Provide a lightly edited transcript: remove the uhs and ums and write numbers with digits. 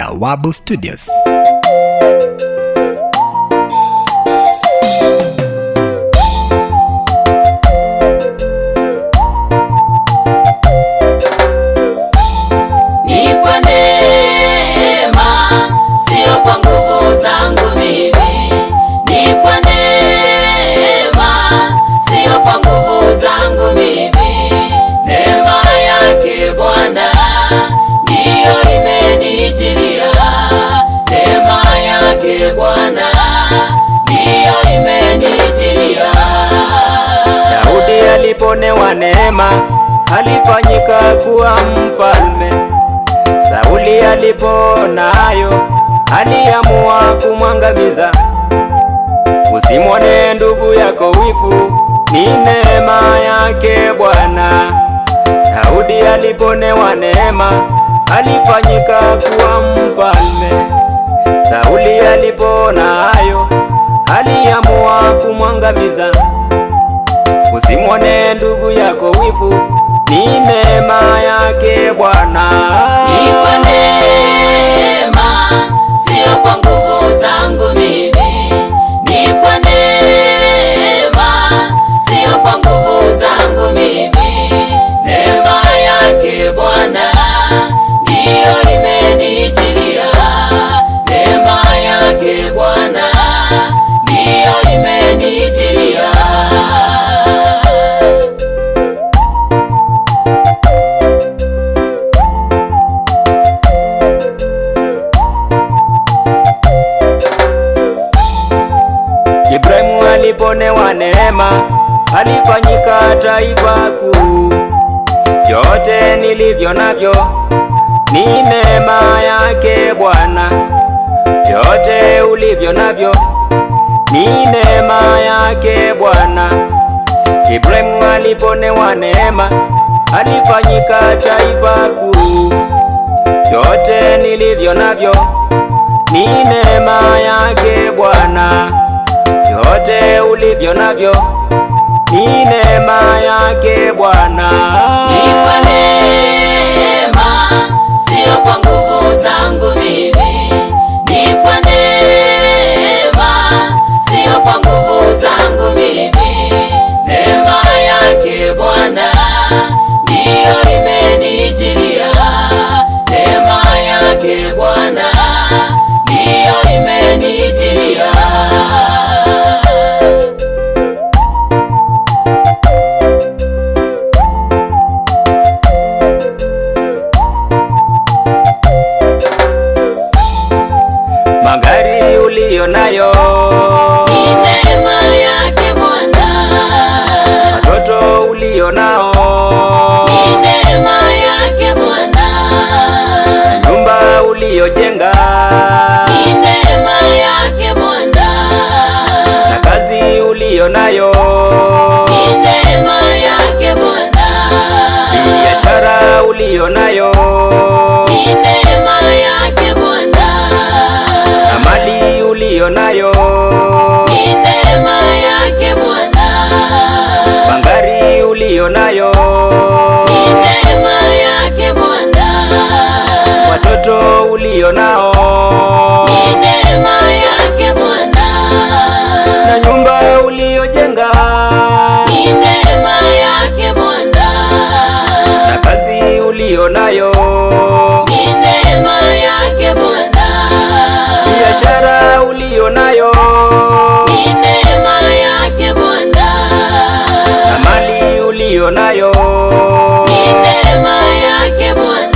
Jawabu Studios. Ni kwa neema, sio kwa nguvu zangu mimi. Ni kwa neema, sio kwa nguvu zangu mimi. Neema yake Bwana ndiyo imenijilia. Neema yake Bwana ndiyo imenijilia. Daudi aliponewa neema, alifanyika kuwa mfalme. Sauli aliponayo, aliamua kumwangamiza. Usimwone ndugu yako wivu, ni neema yake Bwana. Daudi aliponewa neema, alifanyika kuwa mfalme. Sauli aliponayo, aliamua kumwangamiza. Usimwone ndugu yako wivu, ni neema yake Bwana. Ni kwa neema, sio kwa nguvu zangu mimi. Ni kwa neema, sio kwa nguvu zangu mimi. Neema yake Bwana ndiyo imenijilia. Neema yake Bwana ndiyo imenijilia. Ibrahimu aliponewa neema, alifanyika taifa kuu. Vyote nilivyo navyo ni neema yake Bwana. Vyote ulivyo navyo ni neema yake Bwana. Ibrahimu aliponewa neema, alifanyika taifa kuu. Vyote nilivyo navyo ni neema yake Bwana. Vyote ulivyo navyo ni neema yake Bwana. Ni kwa neema, sio kwa nguvu zangu mimi. Ni kwa neema, sio kwa nguvu zangu mimi. Neema yake Bwana ndiyo imenijilia. Neema yake Bwana ndiyo imenijilia. Magari uliyo nayo ni neema yake Bwana. watoto uliyo nao Ni neema yake Bwana. nyumba uliyojenga Ni neema yake Bwana. na kazi uliyo nayo Ni neema yake Bwana. biashara uliyo nayo Ni neema yake Bwana. na mali uliyo nayo Ni neema yake Bwana. magari uliyo nayo Ni neema yake Bwana. watoto uliyo nao Ni neema yake Bwana. na nyumba uliyojenga Ni neema yake Bwana. na kazi uliyo nayo Ni neema yake Bwana. biashara uliyo nayo Ni neema yake Bwana. na mali uliyo nayo Ni neema yake Bwana.